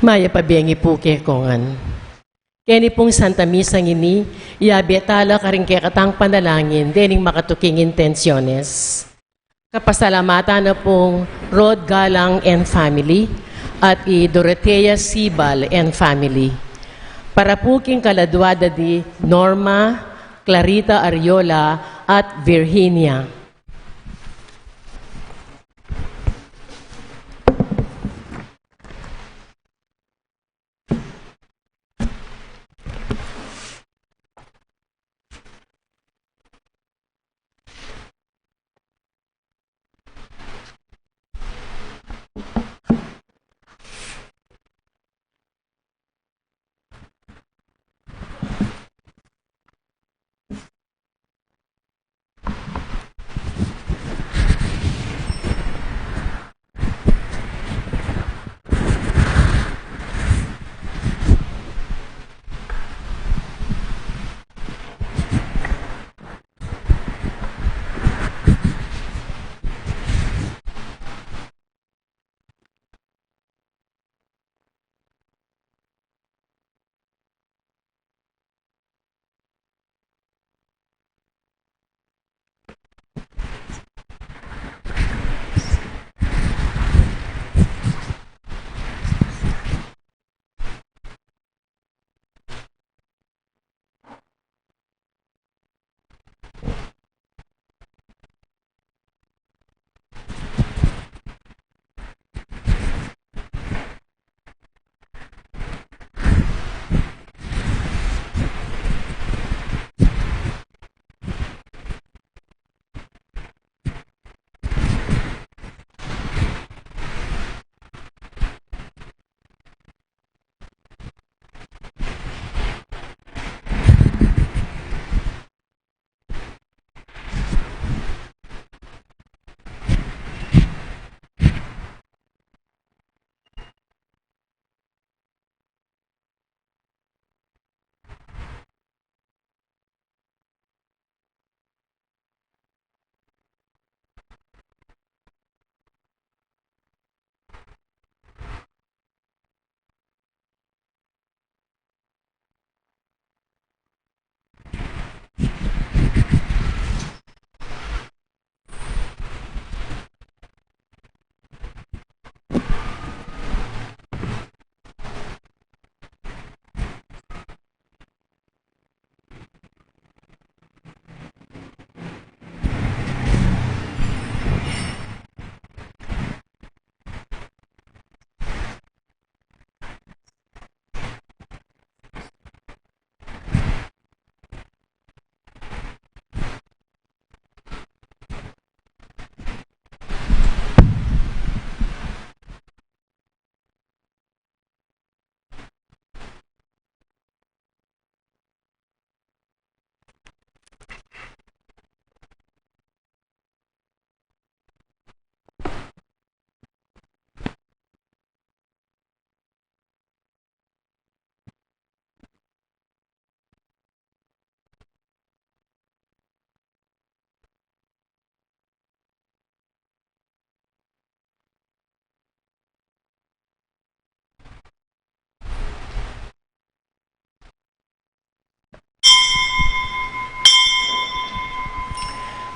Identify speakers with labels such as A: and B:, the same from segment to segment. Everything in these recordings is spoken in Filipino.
A: Maya pabiyangi po kekongan. Kani pong Santa Misa ngini, iabetala ka rin katang panalangin, dening makatuking intensyones. Kapasalamatan na pong Rod Galang and family at Dorotea Sibal and family. Para po king kaladwada di Norma, Clarita Ariola at Virginia.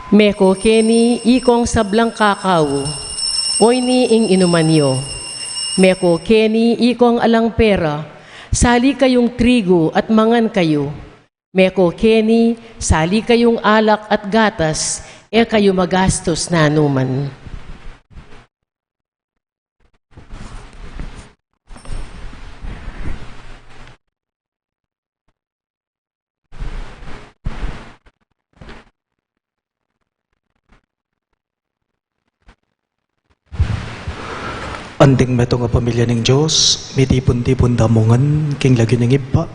A: Meko keni ikong sablang kakao, oy ni ing inumanyo. Meko keni ikong alang pera, sali kayong trigo at mangan kayo. Meko keni, sali kayong alak at gatas, kayo magastos na anuman.
B: Anding meto nga pamilya ng Diyos, mitipon-tipon damungan, king lagi ng iba,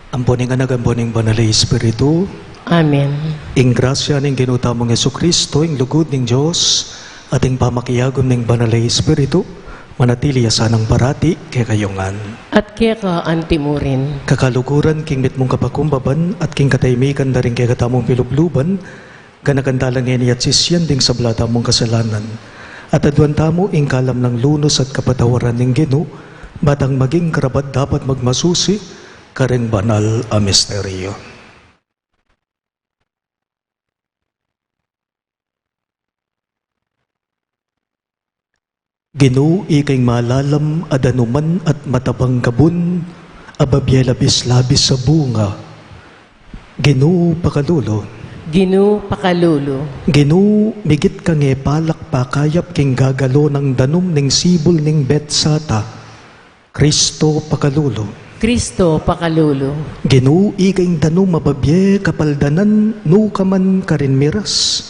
B: amponing anag, amponing banal na Espiritu.
A: Amen.
B: Ing grasya ng ginutamong Jesucristo, ing lugod ng Diyos, at ing pamakiyagom ng banal na Espiritu, manatili asanang parati, kay kayungan.
A: At kaya antimurin.
B: Kakaluguran, king mitmong kapakumbaban, at king kataymikan na rin kay katamong pilubluban, kanagandalang ngeni at sisyan ding sablatamong kasalanan. At adwan tamo ing kalam ng lunos at kapatawaran ng Ginoo, batang maging karapat dapat magmasusi, kareng banal a misteryo. Ginoo ikay malalam adanuman at matabang kabun, ababya labis-labis sa bunga. Ginoo pakalulo,
A: Ginoo pakalulo.
B: Ginoo migit kang palak pakayap king gagalo ng danom ning sibol ning betsata. Kristo pakalulo,
A: Kristo pakalulo.
B: Ginoo ikay danom mababye kapaldanan no kaman karinmiras.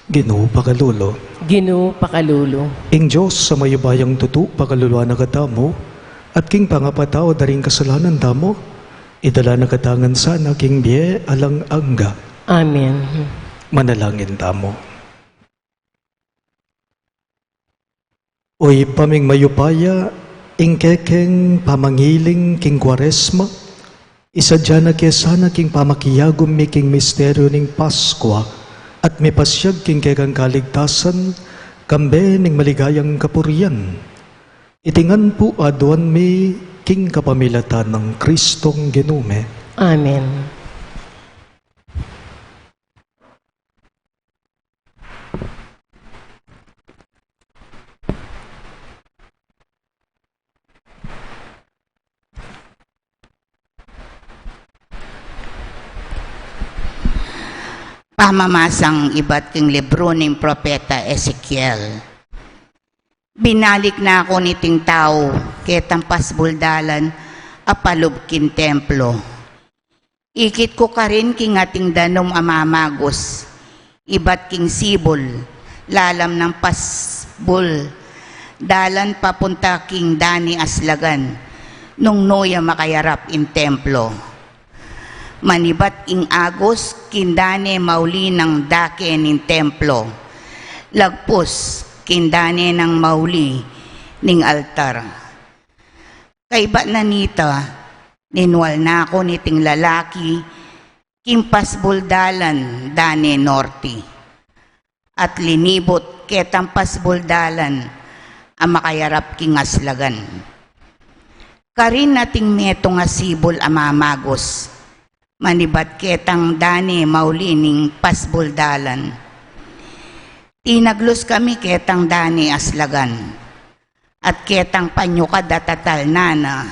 B: Ginoo pakalulo,
A: Ginoo pakalulo.
B: ing Diyos sa mayubayang tutu pakaluluwa na katamo, at king pangapatao daring kasalanan damo, idala na katangan sana king biye alang angga.
A: Amen.
B: Manalangin tamo. Oy paming mayupaya, ing kekeng pamangiling king Kwaresma, isa dyan na kesana king pamakiyagom mi king misteryo ning Paskwa, at may pasyag king kekang kaligtasan, kambe ning maligayang kapurian. Itingan po aduan mi king kapamilatan ng Kristong Ginume.
A: Amen.
C: Pamamasang iba't king libro ng propeta Ezekiel. Binalik na ako niting tao, ketang pasbuldalan, apalob kin templo. Ikit ko ka rin king ating danom amamagos, iba't king sibol, lalam ng pasbul, dalan papunta king dani aslagan, nung noya makayarap in templo. Manibat ing agos, kindane mauli ng dake ning templo. Lagpos, kindane ng mauli ning altar. Kaiba na nita, ninwal na ako niting lalaki, kimpas buldalan dane norte. At linibot ketampas buldalan, ang makayarap king aslagan. Karin nating meto nga sibol amamagos, manibat ketang dani maulining pasbuldalan. Tinaglos kami ketang dani aslagan, at ketang panyo ka datatal nana.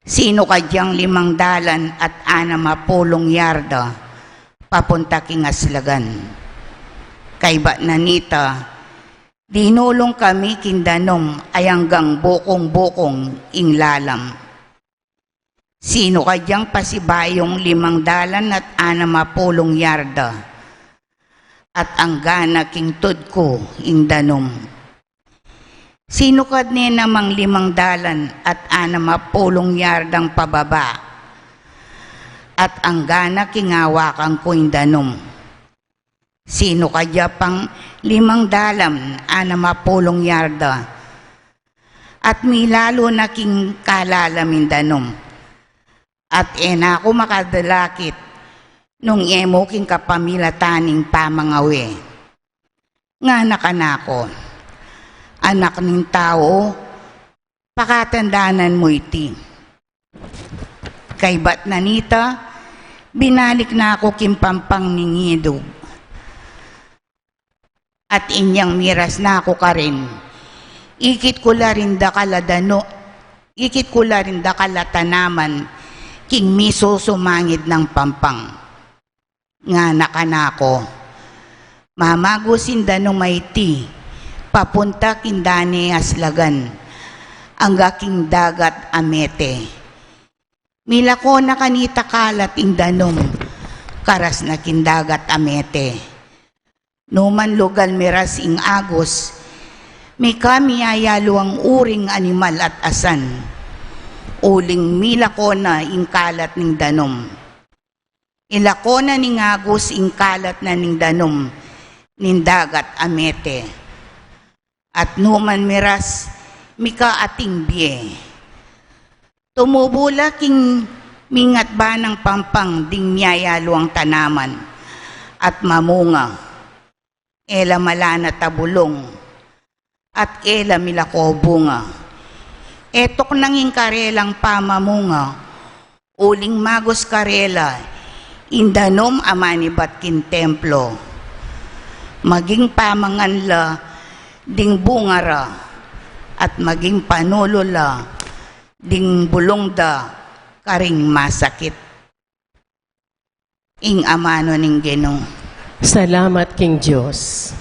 C: Sino ka diyang 500 at 60 yarda, papunta king aslagan. Kaiba na nita, dinulong kami kindanom ay hanggang bukong-bukong ing lalam. Sino ka diyang pasibayong 500 at 60 yarda, at ang gana king tudko ing danom. Sino ka ni namang 500 at 60 yardang pababa, at ang gana king awakan ko ing danom. Sino ka diya pang 500 60 yarda, at milalo na king kalalamin danom. At ena ako makadalakit, nung emo king kapamilataning pamangawi. Nga nakanako, anak ng tao, pakatandanan mo iti. Kaibat na nita, binalik na ako kimpampang ningidog. At inyang miras na ako ka rin. Ikit ko la rin da kalatanaman, king miso sumangid ng pampang. Nga nakanako, mamagusin danong maiti, papunta kindane aslagan, angga king dagat amete. Milako na kanita kalat ing danom, karas na kindagat amete. Numan lugal miras ing agos, may kami ayalo ang uring animal at asan. Uling milako na ing kalat ning danom. Ilako na ning agos ing kalat na ning danom, ning dagat amete. At numan miras, mika ating biye. Tumubula king mingat ba ng pampang ding miyayalo ang tanaman, at mamunga. Ela malana tabulong, at ela milako bunga. Etok nanging karelang pamamunga, uling magos karela, indanom amani batkin templo, maging pamanganla, ding bungara, at maging panulola, ding bulongda, karing masakit. Ing amano ning Ginoo.
A: Salamat King Diyos.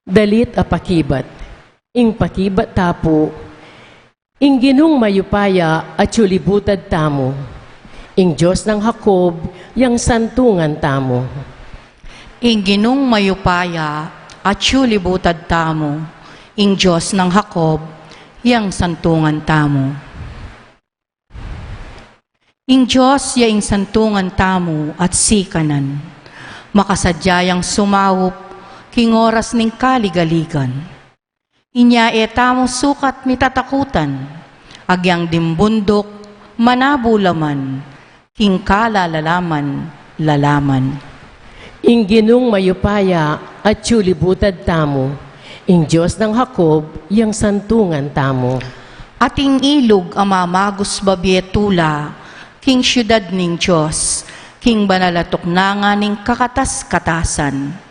A: Dalit a pakibat, ing pakibat tapo, ing Ginong mayupaya at yulibutad tamo, ing Diyos ng Hakob, yang santungan tamo.
D: Ing Ginong mayupaya at yulibutad tamo, ing Diyos ng Hakob, yang santungan tamo. Ing Diyos yaing santungan tamo at sikanan, makasadyayang sumawop, king oras ning kaligaligan. Inya tamo sukat mitatakutan, agyang dimbundok, manabulaman, king kalalalaman, lalaman.
A: Ing Ginong mayupaya at yulibutad tamo, ing Diyos ng Hakob, yang santungan tamo.
D: Ating ilog amamagos babietula, king syudad ning Diyos, king banalatok na nga ning kakatas-katasan.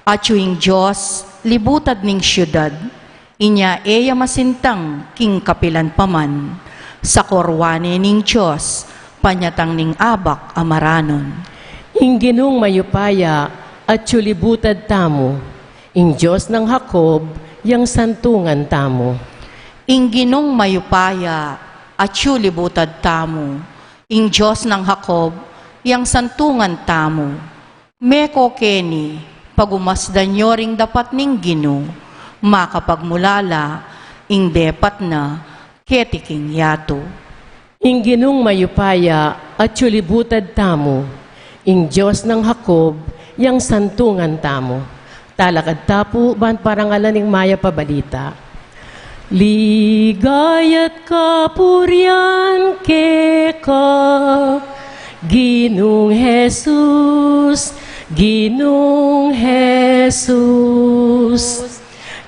D: At yung Diyos, libutad ning syudad, inya eya masintang king kapilan paman, sa korwane ning Diyos, panyatang ning abak amaranon.
A: Ing Ginong mayupaya at yulibutad tamo, ing Diyos ng Hakob, yang santungan tamo.
D: Ing Ginong mayupaya at yulibutad tamo, ing Diyos ng Hakob, yang santungan tamo. Meko keni, pagumasdan nyo ring dapat ning Ginoo, makapagmulala, ing depat na, ketiking yato.
A: Ing Ginong mayupaya at yulibutad tamo, ing Diyos ng Hakob, yang santungan tamo. Talakad tapo, ban parangalan ning maya pabalita. Ligayat kapurian keka, Ginong Jesus, Ginong Jesus.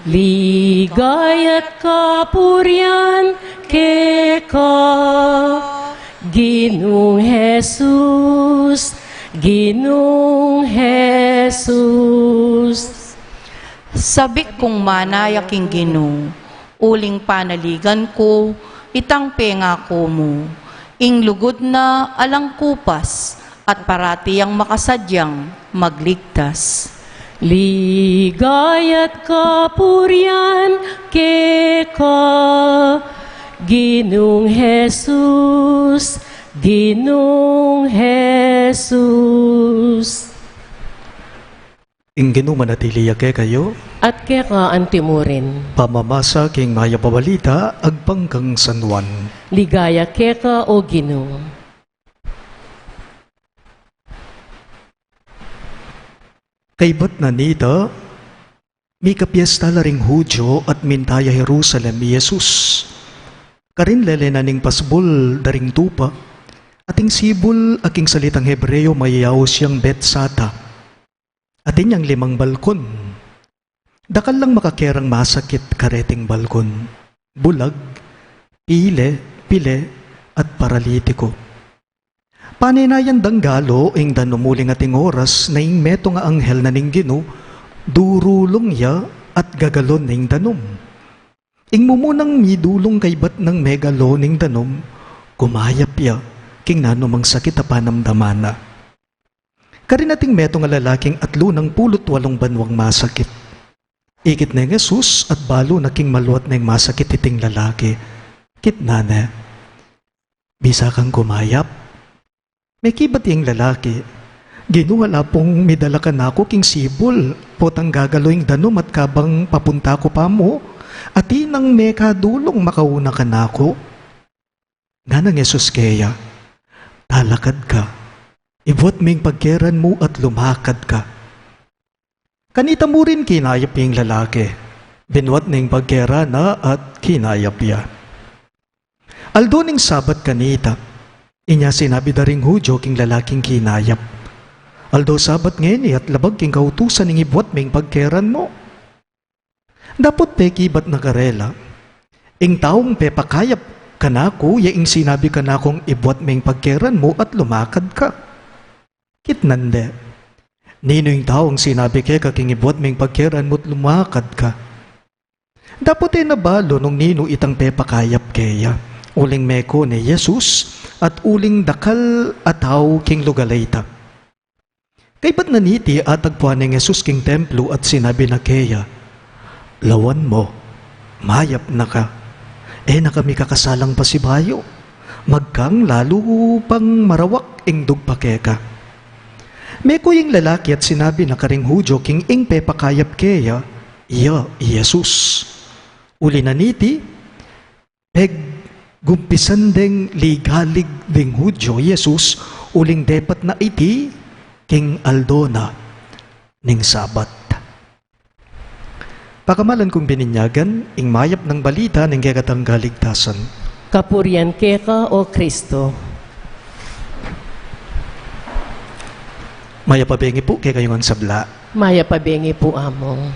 A: Ligayat kapurian keka, Ginong Jesus, Ginong Jesus.
D: Sabik kong manayaking Ginoo, uling panaligan ko, itang pengako mo, ing lugod na alang kupas, at parati ang makasadyang magligtas.
A: Ligayat kapurian keka, Ginong Jesus, Ginong Jesus.
B: Ing Ginoo manatiliya kayo,
A: At keka antimurin,
B: pamamasa king maya pabalita, agpangkang San Juan.
A: ligaya keka o Ginoo.
B: Kaybat na nita, may kapiesta la ring Hudyo at mintaya Jerusalem ni Jesus. Karin lele na ning pasbol daring tupa, ating sibol aking salitang Hebreo mayayaw siyang Betsata. Atin yang 5 balkon. Dakal lang makakerang masakit kareting balkon. Bulag, pile, at paralitiko. Paninayan danggalo ing danumuling ating oras na ing meto nga anghel na ning Ginoo, durulong ya at gagalon ning danom. Ing mumunang midulong kaybat ng megalo ning danom, kumayap ya, king nanomang sakit a panamdamana. Karin ating meto nga lalaking 38 banwang masakit. Ikit na yung Jesus at balo na king maluat na yung masakit iting lalaki. Kitnana, bisa kang kumayap? May kibat yung lalaki. Ginuwala pong midala ka na ako king sibol, potang gagaloing danom at kabang papunta ko pa mo, at inang mekadulong makauna ka na ako. Nanang Jesus kaya, talakad ka, ibot ming pagkeran mo at lumakad ka. Kanita mo rin kinayap yung lalaki, binwat ning pagkera na at kinayap ya. Aldo ning sabat kanita, inya sinabi daring Hudyo king lalaking kinayap. Aldo sabat ngeni at labag king kautusan ng ibwat ming pagkeran mo. Dapat peki ba't nagarela? Ing taong pepakayap kanako, yaing sinabi kanakong ibwat ming pagkeran mo at lumakad ka. Kitnande. Nino yung taong sinabi kaya king ibwat ming pagkeran mo at lumakad ka. Dapat nabalo nung nino itang pepakayap kaya. Uling meko ni Jesus at uling dakal ataw king lugalayta. Kay ba't naniti at tagpuan ng Jesus king templo at sinabi na kaya, lawan mo, mayap na ka. Na kami kakasalang pasibayo, magkang lalo pang marawak ing dugpakeka. May kuying lalaki at sinabi na karing Hudyo king ing pepakayap kaya, iya, Jesus. Uli naniti, gumpisan deng ligalig ding Hudyo, Jesus, uling depat na iti, king Aldona ning Sabat. Pakamalan kong bininyagan, ing mayap ng balita ng kekatang kaligtasan.
A: Kapurian keka o Kristo.
B: Maya pabengi po kaya kayong sabla.
A: Maya pabengi po among.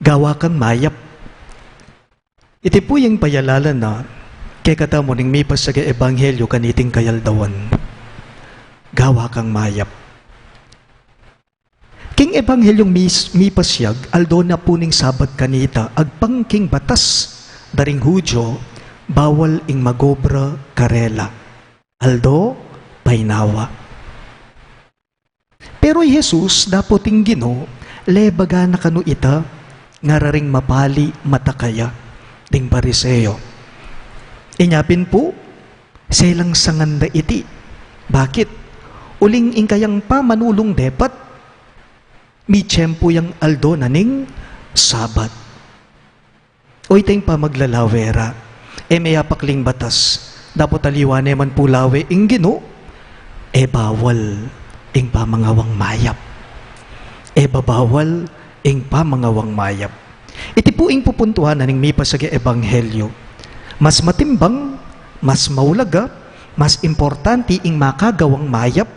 B: Gawa kang mayap. Iti po yung payalalan na kekata mo ning mipas sa ebanghelyo kaniting kayaldawan. Gawa kang mayap. King ebanghelyong mipasyag, aldo na po ning sabat kanita, agpangking batas, daring Hudyo, bawal ing magobra karela. Aldo, painawa. Pero Jesus, dapoting Gino, lebaga na kanu ita, ngararing mapali matakaya, ding Pariseo. Inyapin po, selang sanganda iti. Bakit? Uling ing kayang pamanulong depat, mi tiyempo yung aldo na ning Sabat. O iteng pa maglalawera, may apakling batas, dapat aliwane man po lawe ing Gino, bawal ing pamangawang mayap. Babawal ing pamangawang mayap. Iti po ing pupuntuhan na ning mipas sa ebanghelyo, mas matimbang, mas maulaga, mas importante ing makagawang mayap,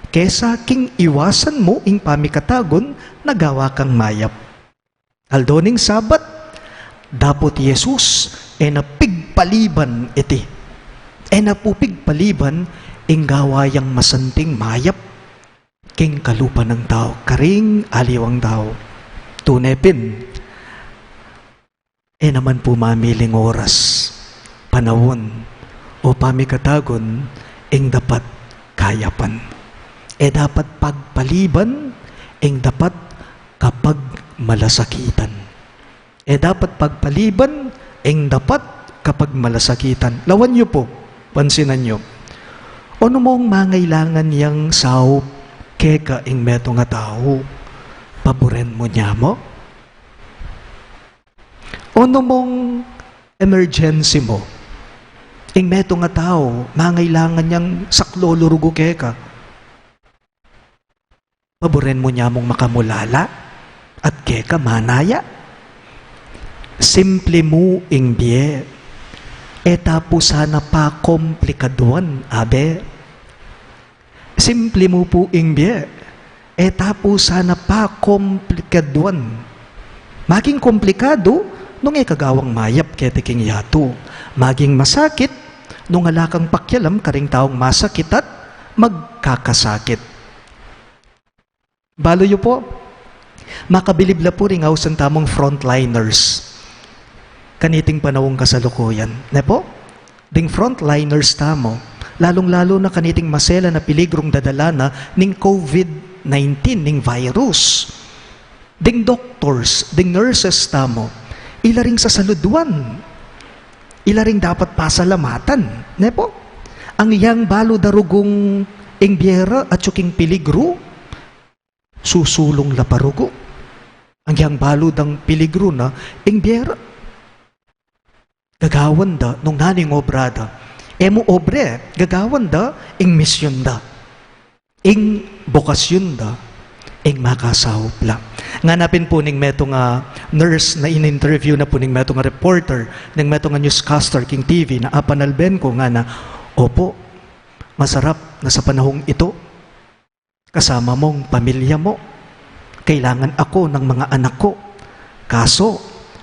B: kesa king iwasan mo ing pamikatagon na gawa kang mayap. Aldo ning Sabat, dapot Jesus napigpaliban iti. Napupigpaliban ing gawayang masanting mayap king kalupa ng tao, karing aliwang tao. Tunepin, naman po mamiling oras, panahon, o pamikatagon ing dapat kayapan. Dapat pagpaliban, ing dapat kapag malasakitan. Dapat pagpaliban, ing dapat kapag malasakitan. Lawan niyo po, pansinan niyo. Ano mong mangailangan yang sao keka ing meto nga tao, paboren mo niya mo? Ano mong emergency mo, ing meto nga tao, mangailangan yang saklolurugo keka, paboren mo niya mong makamulala at keka manaya. Simple mo ing biye. Tapo sana pa komplikaduan, abe. Simple mo po ing biye. Tapo sana pa komplikaduan. Maging komplikado, nung kagawang mayap kete king yato. Maging masakit, nung alakang pakyalam karing taong masakit at magkakasakit. Baloy po, makabilib la po ring hausan tamong frontliners. Kaniting panawong kasalukuyan. Po? Ding frontliners tamo, lalong-lalo na kaniting masela na piligrong dadala na ning COVID-19, ning virus. Ding doctors, ding nurses tamo, ilaring sa saluduan. Ilaring dapat pasalamatan. Po? Ang iyang balo darugong ingbyera at yuking piligro, susulong laparugo. Ang yang balod ang piligro na ingbyera. Gagawan da nung naning obrada. Mo obre, gagawan da ing misyon da. Ing bokasyon da, ing makasahop la. Nganapin po ning meto nga nurse na in-interview na po ning meto nga reporter, ning meto nga newscaster king TV na apanalben ko nga na, opo, Masarap na sa panahong ito, kasama mong pamilya mo. Kailangan ako ng mga anak ko. Kaso,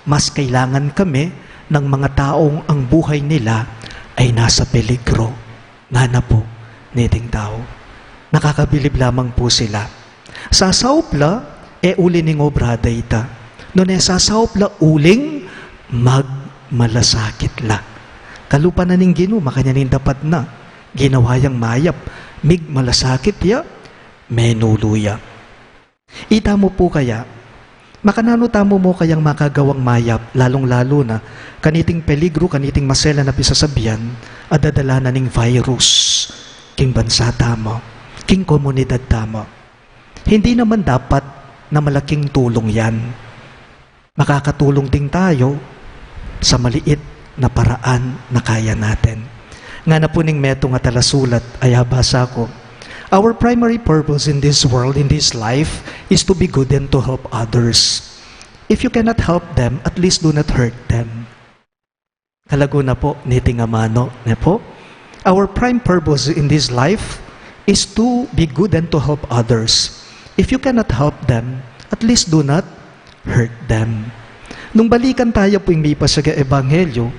B: mas kailangan kami ng mga taong ang buhay nila ay nasa peligro. Nga na po, niting tao. Nakakabilib lamang po sila. Sa saupla, uli ning obra dayta. No ne sa saupla uling, magmalasakit la. Kalupa na ning Ginoo, makanyanin dapat na. Ginawayang mayap, mig malasakit ya, menuluya. Ita mo po kaya, makanano tamo mo kayang makagawang mayap, lalong-lalo na, kaniting peligro, kaniting masela na pisasabihan, adadala na ning virus, king bansa tamo, king komunidad tamo. Hindi naman dapat na malaking tulong yan. Makakatulong din tayo sa maliit na paraan na kaya natin. Nga na po ning meto nga talasulat ay habasa ko. Our primary purpose in this world, in this life, is to be good and to help others. If you cannot help them, at least do not hurt them. Kalago na po, niting amano, ne po? Our prime purpose in this life is to be good and to help others. If you cannot help them, at least do not hurt them. Nung balikan tayo po yung may pasaga ebanghelyo,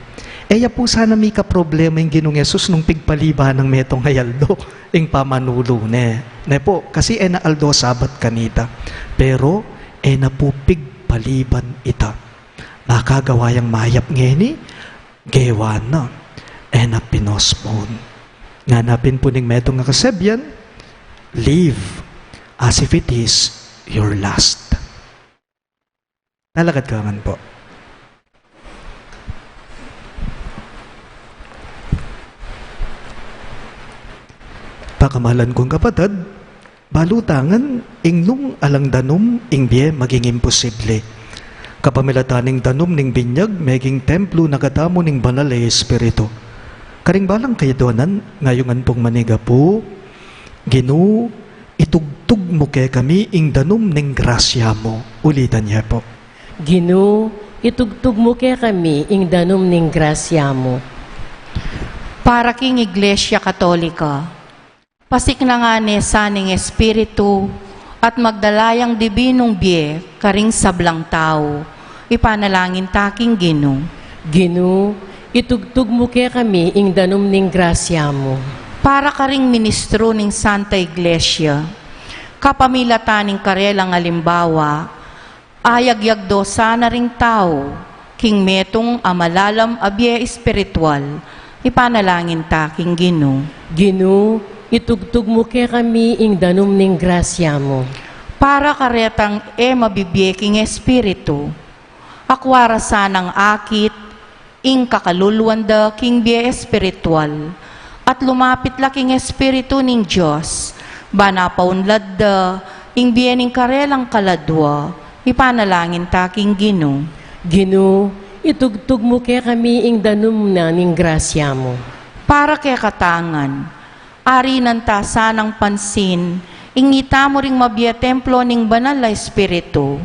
B: eya po sana may kaproblema yung Ginoong Yesus nung pigpaliba ng metong hayaldo, yung pamanulo ne po, kasi na aldo sabat kanita. Pero, na po pigpaliban ita. Makagawayang mayap ngeni, gewa na, na pinospon. Nganapin po ning metong nga kasebyan, live as if it is your last. Talagad ka man po. Pakamalan kong kapatid, balutangan, ingnong alang danom, ingbiye maging imposible. Kapamilataning danom ning binyag, maging templo nagatamo ning banal e espiritu. Karing balang kayo doanan, ngayongan pong maniga po, Ginoo, itugtog mo kay kami ing danom ning grasya mo. Ulitan niya po.
A: Ginoo, itugtog mo kay kami ing danom ning grasya mo.
D: Para king Iglesia Katolika, pasik na nga ni saning espiritu at magdalayang dibinong biye karing sablang tao, ipanalangin taking Ginoo.
A: Ginoo, itugtog mo kay kami ing danom ning grasya mo.
D: Para karing ministro ning Santa Iglesia, kapamilataning karelang alimbawa, ayagyagdo sana ring tao, king metong amalalam abye espiritual, ipanalangin taking Ginoo.
A: Ginoo, itugtog mo kay kami ing danom ning grasya mo.
D: Para karetang mabibyeking espiritu, akwara sanang akit, ing kakalulwanda king biye espiritual, at lumapit laking espiritu ning Diyos, banapaunlad da, ing biye ning karelang kaladwa, ipanalangin taking Ginoo.
A: Ginoo, itugtog mo kay kami ing danom na ning grasya mo.
D: Para kay katangan, ari nanta sanang pansin, ingita mo ring mabiya templo ning banal na espiritu,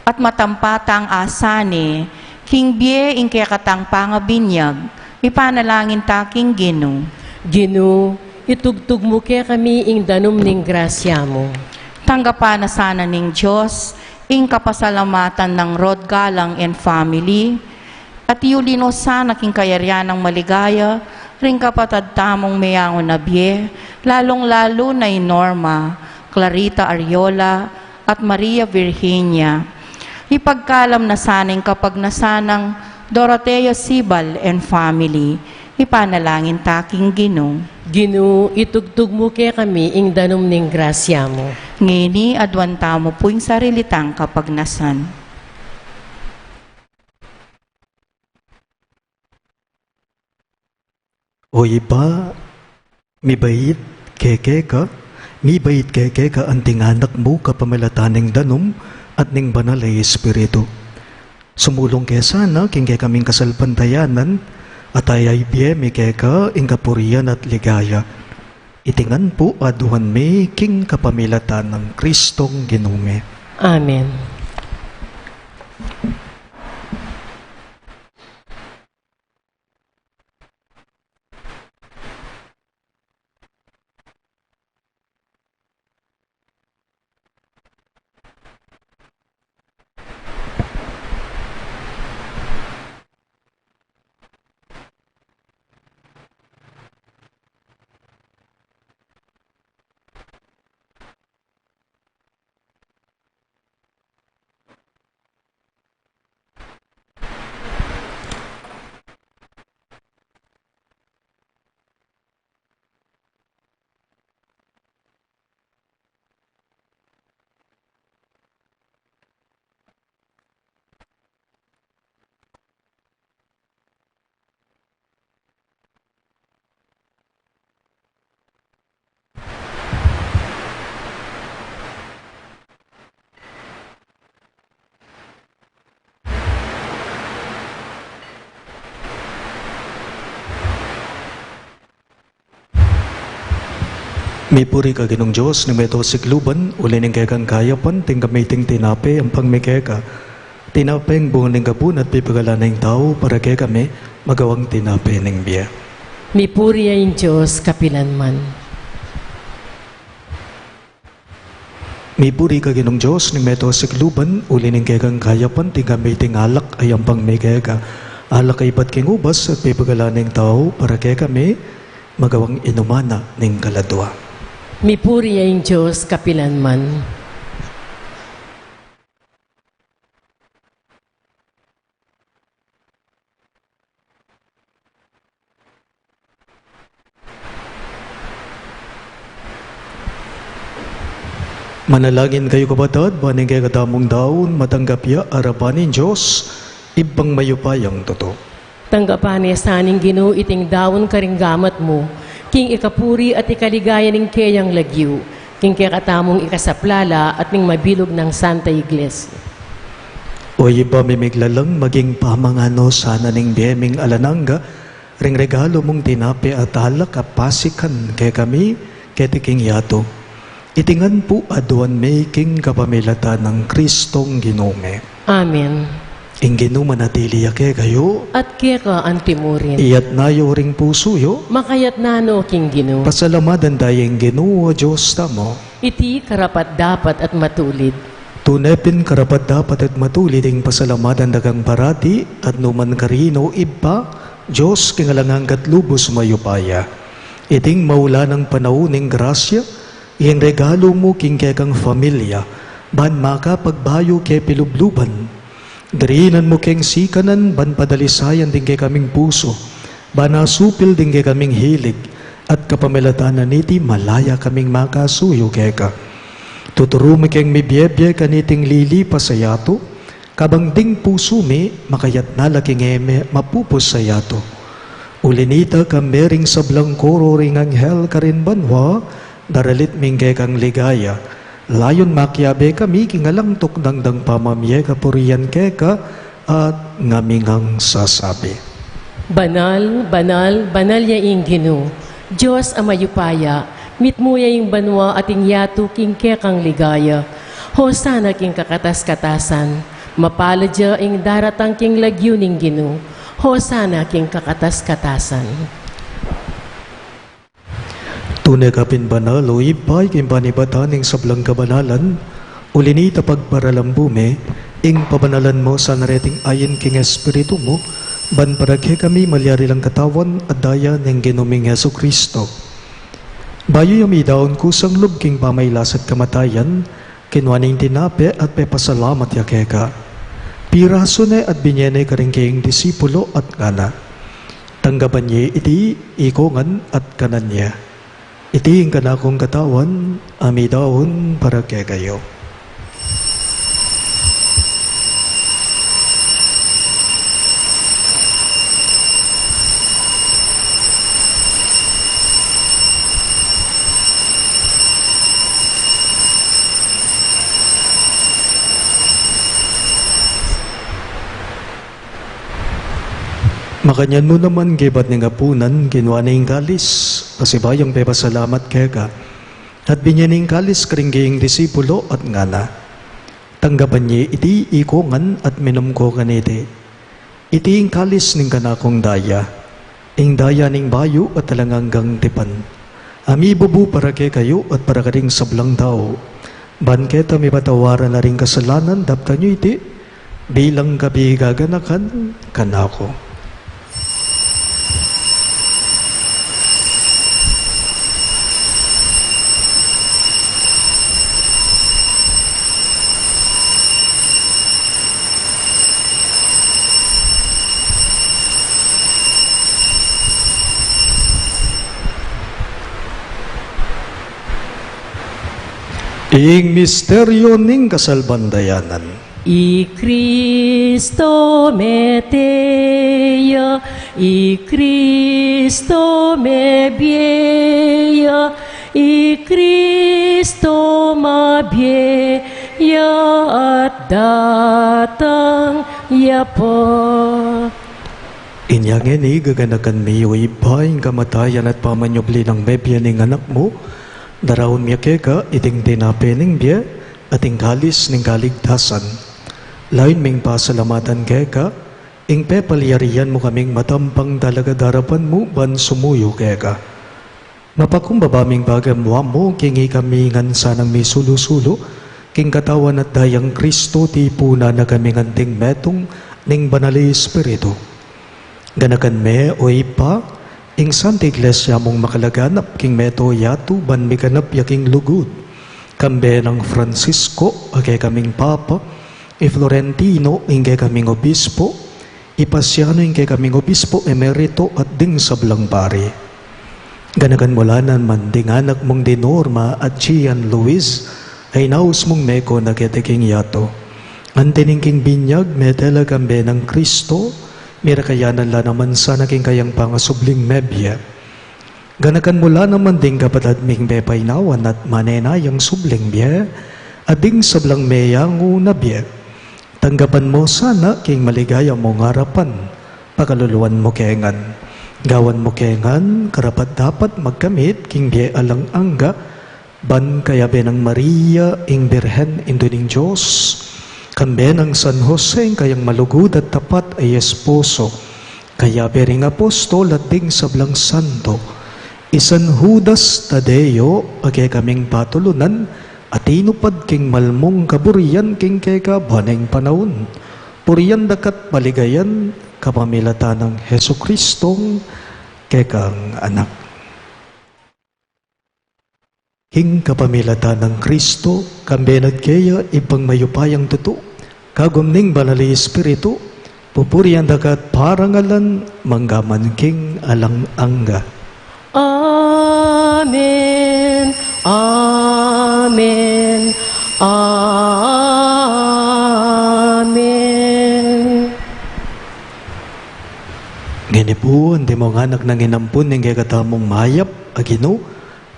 D: at matampatang asane, king biye ing kay katang pangabinyag, ipanalangin taking Ginoo.
A: Ginoo, itugtog mo kay kami ing danom ning grasya mo.
D: Tanggapan na sana ning Diyos, ing kapasalamatan ng Rod Galang and family, at iulino sana king kayaryan ng maligaya, ring kapatad tamong mayangon na biye, lalong-lalo na Norma, Clarita Ariola, at Maria Virginia. Ipagkalam na sanang kapag nasanang Dorotea Sibal and family, ipanalangin taking Ginoo.
A: Ginoo, itugtog mo kay kami ing danom ning grasya mo.
D: Ngini adwanta mo po yung sarilitang kapagnasan.
B: O iba, mibait keke ka, mibait keke ka ang tinganak mo kapamilataning danom at ning banal ay espiritu. Sumulong kaya sana king kaya kaming kasalpantayanan at ayay biye mi keka ing kapurian at ligaya. Itingan po aduhan mi king kapamilatan ng Kristong Ginume.
A: Amen.
B: Mipuri ka ginong Diyos, ni meto sikluban, uli ning kekang kayapan, ting gamiting tinape, ang pangmikeka. Tinape ang bunga ning gabun at pipagala ng tao, para kay kami, magawang tinape ning biya.
A: Mipuri ang Diyos kapilanman.
B: Mipuri ka ginong Diyos, ni meto sikluban, uli ning kekang kayapan, ting gamiting alak ay ang pangmikeka. Alak ay ba't king ubas at pipagala ng tao, para kay kami, magawang inumana ning kaladwa.
A: Mipuri ang Diyos kapilanman.
B: Manalangin kayo kabatad, baning kay kadamong daon, matanggap ya, arapanin Diyos, ibang mayupayang totoo.
A: Tanggapan niya saning Ginoo iting dawon karinggamat mo, king ikapuri at ikaligaya ning kayang lagyu, king kakatamong ikasaplala at ning mabilog ng Santa Iglesia.
B: O iba mimiglalang maging pamangano sana ning biyeming alananga, ring regalo mong tinapi at alak kapasikan kay kami, kay tiking yato. Itingan po aduan making kapamilata ng Kristong Ginome.
A: Amen.
B: Ing Ginuma natili yake kayo,
A: At keka antimurin,
B: iyat nayo ring puso yo,
A: makayat nano king Ginoo,
B: pasalamadan tayong Ginoo Diyos tamo.
A: iti karapat dapat at matulid.
B: Tunepin karapat dapat at matulid ing pasalamatan dagang parati at numan karino iba, Diyos kingalangang katlubos mayupaya. Iting maula ng panauning grasya, iyang regalo mo king kekang familia, ban maka pagbayo ke pilubluban. Darinan mo keng sikanan, ban padalisayan din kay kaming puso, ban nasupil din kay kaming hilig, at kapamilatanan niti malaya kaming makasuyo keka. Tuturo mo keng mibiyebye kaniting lilipas sa yato, kabang ding puso mi, makayat na laking eme, mapupos sa yato. Ulinita kamering sablang koro ring anghel karin banwa, daralit mingge kang ligaya. Layon makyabe kami kingalang tukdangdang pamamye kapurian keka at ngamingang sasabi.
A: Banal, banal, banal ya ing Ginoo, Diyos ang mayupaya, mitmuya ing banwa ating yato king kekang ligaya. Hosana king kakatas-katasan, mapaladya ing daratang king lagyu ning Ginoo. Hosana king kakatas-katasan.
B: Tunay kapin banal o ipay king panibatan ing sablang kabanalan, ulinita pagparalambume, ing pabanalan mo sa nareting ayin king espiritu mo, ban paraghe kami malyari lang katawan at daya ng ginuming Yesu Kristo. Bayo yung idaon kusang lub king pamaylas at kamatayan, kinwaning tinape at pepasalamat yakeka. Piraso ne at binyene karing king disipulo at ngana. Tanggapan niya iti ikongan at kanan niya. Iti ang kanakong katawan, amidahon para kay kayo. Makanyan mo naman gibat ng apunan, ginawa na yung kalis, pasibayang pepasalamat keka, at binyaning kalis karingging disipulo at ngana. Tanggapan niya iti ikongan at minum ko kanite. Iti yung kalis ning kanakong daya, ing daya ning bayo at talanganggang tipan. Ami bubu para kay kayo at para karing sablang tao. Ban keta may patawaran na ring kasalanan, dapta nyo iti, bilang gabi gaganakan kanako. Ing misteryo ning kasalbandayanan.
A: I Cristo meteia, I Cristo me bieia, I Cristo mabieia at datang yapa.
B: Inyangin gaganakan miyo ibaing kamatayan at pamanyobli ng bebya ning anak mo, Darawon miya keka iting dinapening biya ating galis ning kaligtasan. Lain ming pasalamatan keka, ing pepalyarian mo kaming matampang talaga darapan mo ban sumuyo keka. Mapakumbabaming bagamwa mo, kingi kami ngan sanang may sulusulo, king katawan at dayang Kristo ti puna na kami nganting metong ning banali Espiritu. Ganakan me o ipa, ing Santa Iglesia mong makalaganap king meto yatu ban mikanap yaking lugod. Kambe ng Francisco, agay kaming Papa, Florentino, ingay kaming Obispo, Ipasiano, ingay kaming Obispo, Emerito, at ding sablang pari. Ganakan mulanan man, ding anak mong Dinorma at Gian Luis, ay naus mong meko na keteking yato. Antining king binyag, metela kambe ng Kristo, mirakayanan la naman sa naging kayang pangasubling mebya. Ganakan mula naman ding kapatad ming bepaynawan at manenayang subling biya, at ding sablang meyangu na biya. Tanggapan mo sana king maligaya mong harapan, pakaluluan mo kengan. Gawan mo kengan, karapat dapat magkamit king biya alang angga, ban kaya benang Maria, ing Birhen induning Diyos, kambe ng San Jose, kayang malugod at tapat ay esposo, kaya bering apostol at ding sablang santo, isan Judas Tadeo, agay kaming patulunan, at inupad king malmong kaburian king keka baneng panahon, puriyan dakat paligayan, kapamilata ng Heso Kristong kekang anak. King kapamilata ng Kristo, kambenad kaya ipang mayupayang tuto, kagumning banali Espiritu, pupurian dakat parangalan, manggaman king alang angga.
A: Amen. Amen. Amen.
B: Ngini po, hindi mo nga anak nang inampun ng kagatamong mayap, agino,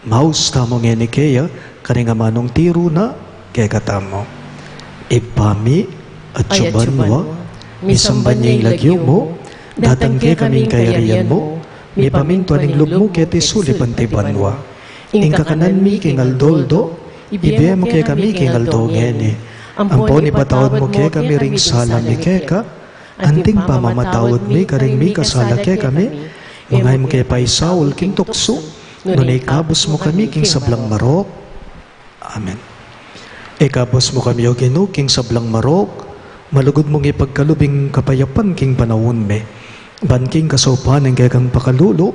B: maus tamo ngini kaya, karinga manong tiro na kagatamo. Ipami at subanwa, misamban niyang lagyo mo, datang kaya kaming kayarian mo, mi pamintuan ng lubmo kete sulipan ti banwa. Ing kakanan mi king aldoldo, ibiya mo kaya kami king aldo ngeni. Ampon ipatawad mo kaya kami ring sala mi keka, anting pamamatawad mi karing mi kasala kaya kami, ungay mo kaya paisaul king tukso, ngunay kabos mo kami king sablang marok. Amen. Ikabos mo kami o Gino king sablang marok, malugod mong ipagkalubing kapayapan king panahon me, ban king kasaupan ng gagang pakalulo,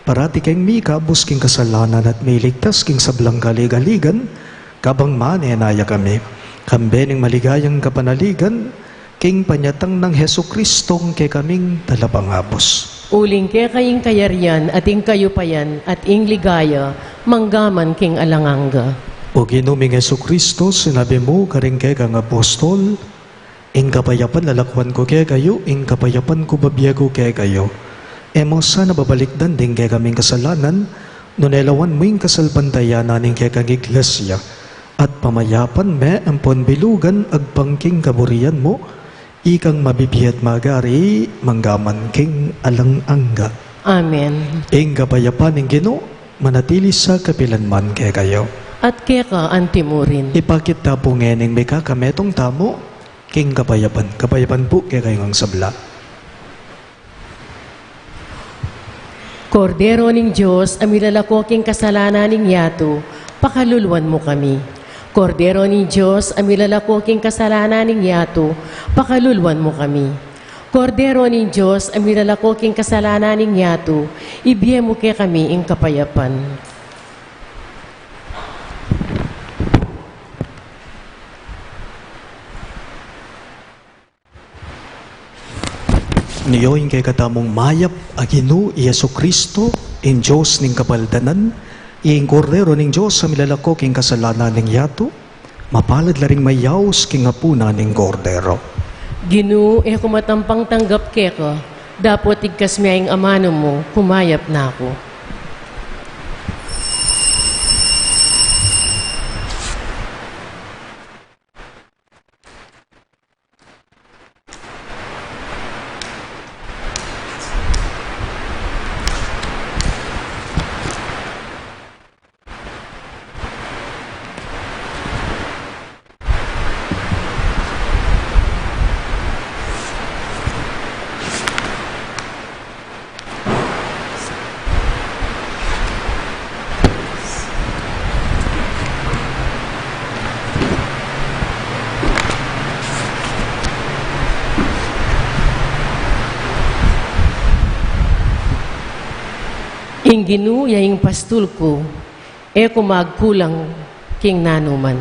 B: parati keng mi kabos king kasalanan at may ligtas king sablang galigaligan, kabang manenaya kami, kambe ng maligayang kapanaligan, king panyatang ng Heso Kristong kay kaming talapangabos.
A: Uling kaya kaying kayarian at ing kayupayan at ing ligaya, manggaman king alanganga.
B: O ginuming Heso Kristo, sinabi mo karing kay kang apostol, ing kapayapan lalakwan ko kay kayo, ing kapayapan ko babiyago kay kayo. Emo sana babalikdan din kay kaming kasalanan, nunelawan mo yung kasalpantayanan ning kay kang iglesia, at pamayapan me ang ponbilugan agpangking kaburian mo, ikang mabibiyat magari, manggaman king alang angga.
A: Amen.
B: Ing kapayapan ning Gino, manatili sa kapilanman kay kayo.
A: At keka antimurin.
B: Ipakit ta po ngening may kakametong tamo, king kapayapan. Kapayapan po kaya kayong sabla.
A: Kordero ning Diyos, amilalakoking kasalanan ning yato, pakaluluan mo kami. Kordero ning Diyos, amilalakoking kasalanan ning yato, pakaluluan mo kami. Kordero ning Diyos, amilalakoking kasalanan ning yato, ibiye mo kay kami ing kapayapan.
B: Niyoing kay katamong mayap, agino, Yesu Kristo, in Diyos ning kapaldanan, iing kordero ning Diyos sa milalako king kasalanan ning yato, mapalad laring mayaos king apuna ning kordero.
A: Ginu, kumatampang tanggap keka, dapat igkas miyang amano mo, kumayap na ako. ing ginuya ing pastul ko, e kumagkulang king nanuman.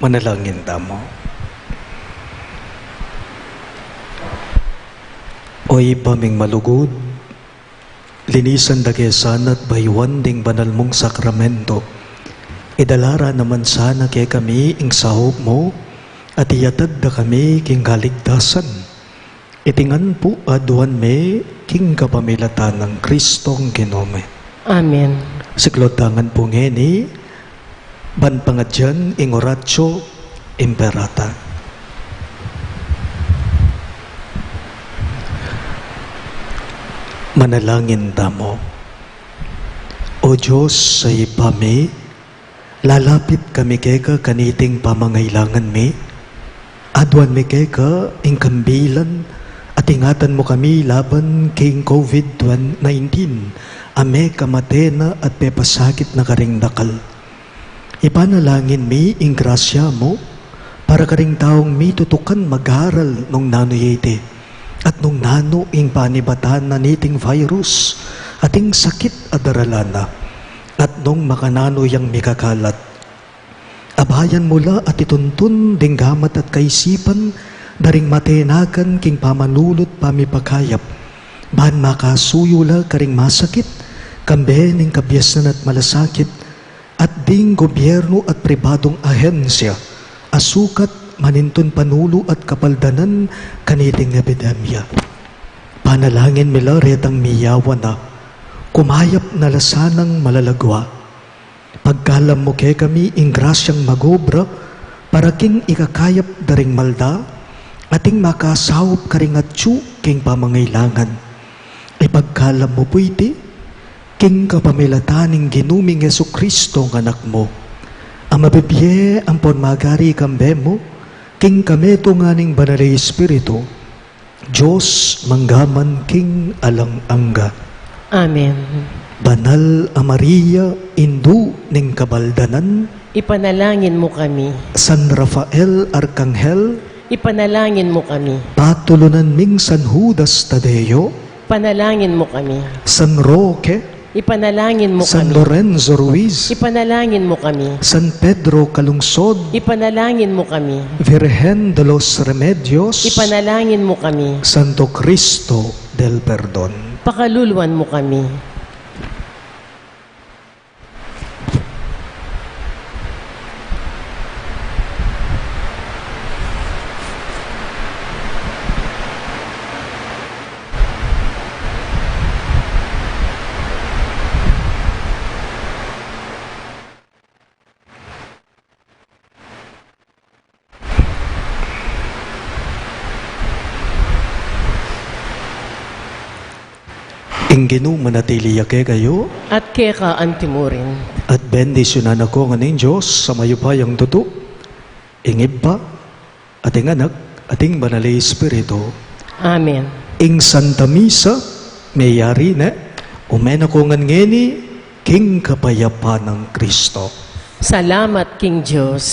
B: Manalangin tamo. Oy paming malugod, linisan da sana at baywan ding banal mong sakramento. Idalara naman sana kay kami ing sahog mo, at iyatag da kami king kaligtasan. Itingan po aduan me king kapamilatan ng Kristong Ginome.
A: Amen.
B: Siklotangan po ngeni, ban pangadyan ing oratio imperata. Manalangin tamo. O Diyos sa ipami, lalapit kami keka kaniting pamangailangan mi, aduan mi keka ing kambilan, at ingatan mo kami laban king COVID-19, ame kamatena at pepasakit na karing dakal. Ipanalangin mi ing grasya mo, para karing taong mi tutukan mag-aral nung nanoyete, at nung nano ing panibatan na niting virus, ating sakit adaralana, at nung makanano yang mikakalat. Abayan mula at ituntun ding gamat at kaisipan, daring matenakan king pamanulot pamipakayap, ban makasuyula karing masakit, kambe ning kabyasan at malasakit, at ding gobyerno at pribadong ahensya, asukat manintun panulo at kapaldanan kaniting epidemya. Panalangin mila retang miyawa na, kumayap na lasanang malalagwa. Pagkalam mo kay kami ing grasyang magobra, para king ikakayap daring malda, ating makasawop karing atsu king pamangailangan. Ipagkalam mo po iti, king kapamilataning ginuming Yesu Kristo ng anak mo. Ang mabibye ang ponmagari kambe mo, king kameto nga ning banalay Espiritu, Diyos manggaman king alang angga.
A: Amen.
B: Banal a Maria, indu ning kabaldanan,
A: Ipanalangin mo kami.
B: San Rafael Arkanghel,
A: Ipanalangin mo kami.
B: patulunan ming San Judas Tadeo,
A: Panalangin mo kami.
B: San Roque,
A: Ipanalangin mo
B: San
A: kami.
B: Lorenzo Ruiz,
A: Ipanalangin mo kami.
B: San Pedro Calungsod,
A: Ipanalangin mo kami.
B: Virgen de los Remedios,
A: Ipanalangin mo kami.
B: Santo Cristo del Perdon.
A: Pakaluluan mo kami.
B: Inginu manatili ke kayo,
A: At keka antimurin.
B: at bendisyonan ako nga ning Diyos sa mayupayang tuto, ingib pa, ating anak, ating banali Espiritu,
A: Amen.
B: ing Santa Misa, mayari na, umen ako nga ngeni, king kapayapa ng Kristo.
A: Salamat, King Diyos.